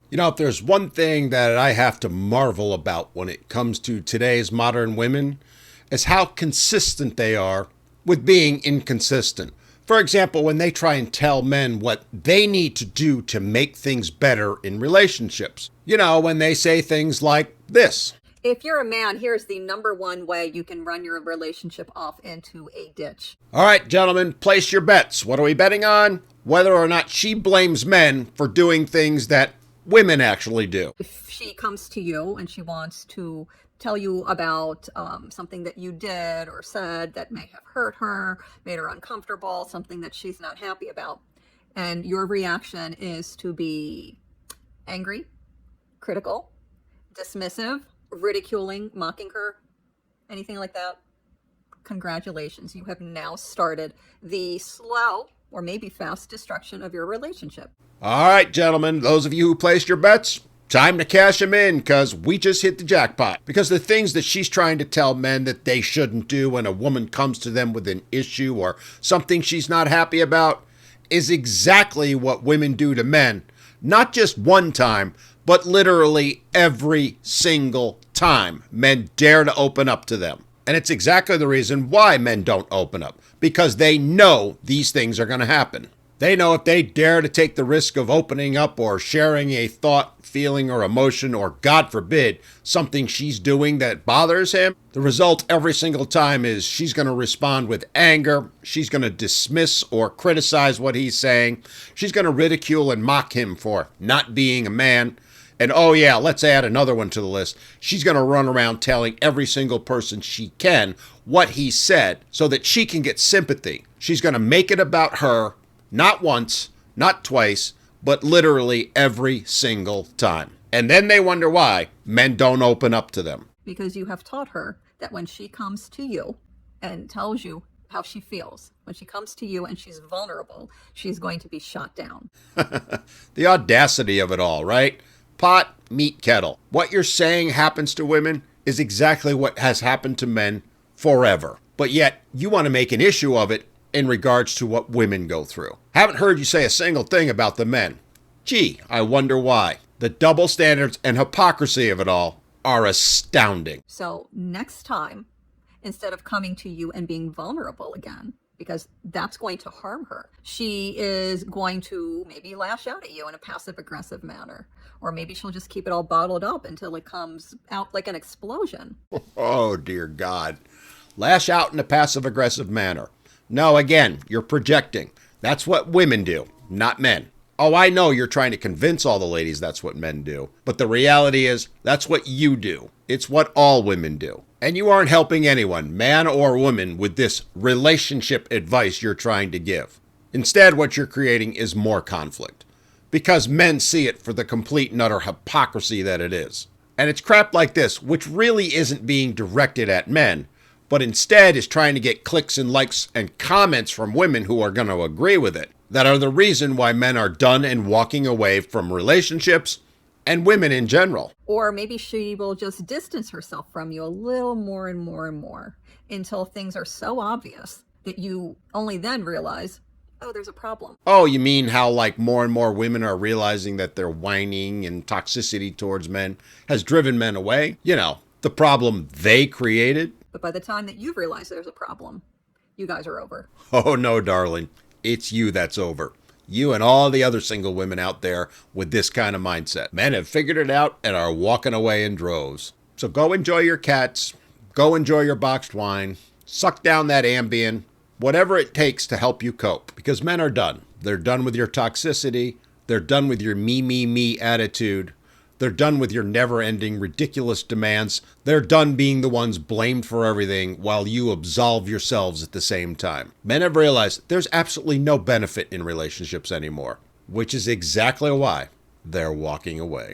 You know, if there's one thing that I have to marvel about when it comes to today's modern women, is how consistent they are with being inconsistent. For example, when they try and tell men what they need to do to make things better in relationships. You know, when they say things like this. If you're a man, here's the number one way you can run your relationship off into a ditch. All right, gentlemen, place your bets. What are we betting on? Whether or not she blames men for doing things that women actually do. If she comes to you and she wants to tell you about something that you did or said that may have hurt her, made her uncomfortable, something that she's not happy about, and your reaction is to be angry, critical, dismissive, ridiculing, mocking her, anything like that, congratulations. You have now started the slow or maybe fast destruction of your relationship. All right, gentlemen, those of you who placed your bets, time to cash them in because we just hit the jackpot. Because the things that she's trying to tell men that they shouldn't do when a woman comes to them with an issue or something she's not happy about is exactly what women do to men. Not just one time, but literally every single time men dare to open up to them. And it's exactly the reason why men don't open up, because they know these things are going to happen. They know if they dare to take the risk of opening up or sharing a thought, feeling, or emotion, or God forbid, something she's doing that bothers him, the result every single time is she's going to respond with anger. She's going to dismiss or criticize what he's saying. She's going to ridicule and mock him for not being a man. And oh yeah, let's add another one to the list. She's going to run around telling every single person she can what he said so that she can get sympathy. She's going to make it about her. Not once, not twice, but literally every single time. And then they wonder why men don't open up to them. Because you have taught her that when she comes to you and tells you how she feels, when she comes to you and she's vulnerable, she's going to be shot down. The audacity of it all, right? Pot, meat, kettle. What you're saying happens to women is exactly what has happened to men forever. But yet, you want to make an issue of it in regards to what women go through. Haven't heard you say a single thing about the men. Gee, I wonder why. The double standards and hypocrisy of it all are astounding. So next time, instead of coming to you and being vulnerable again, because that's going to harm her, she is going to maybe lash out at you in a passive aggressive manner. Or maybe she'll just keep it all bottled up until it comes out like an explosion. Oh, dear God. Lash out in a passive aggressive manner. No, again, you're projecting. That's what women do, not men. Oh, I know you're trying to convince all the ladies that's what men do. But the reality is, that's what you do. It's what all women do. And you aren't helping anyone, man or woman, with this relationship advice you're trying to give. Instead, what you're creating is more conflict. Because men see it for the complete and utter hypocrisy that it is. And it's crap like this, which really isn't being directed at men, but instead is trying to get clicks and likes and comments from women who are going to agree with it, that are the reason why men are done and walking away from relationships and women in general. Or maybe she will just distance herself from you a little more and more and more until things are so obvious that you only then realize, oh, there's a problem. Oh, you mean how like more and more women are realizing that their whining and toxicity towards men has driven men away? You know, the problem they created. But by the time that you've realized there's a problem, you guys are over. Oh, no, darling. It's you that's over. You and all the other single women out there with this kind of mindset. Men have figured it out and are walking away in droves. So go enjoy your cats. Go enjoy your boxed wine. Suck down that Ambien. Whatever it takes to help you cope. Because men are done. They're done with your toxicity. They're done with your me attitude. They're done with your never-ending, ridiculous demands. They're done being the ones blamed for everything while you absolve yourselves at the same time. Men have realized there's absolutely no benefit in relationships anymore, which is exactly why they're walking away.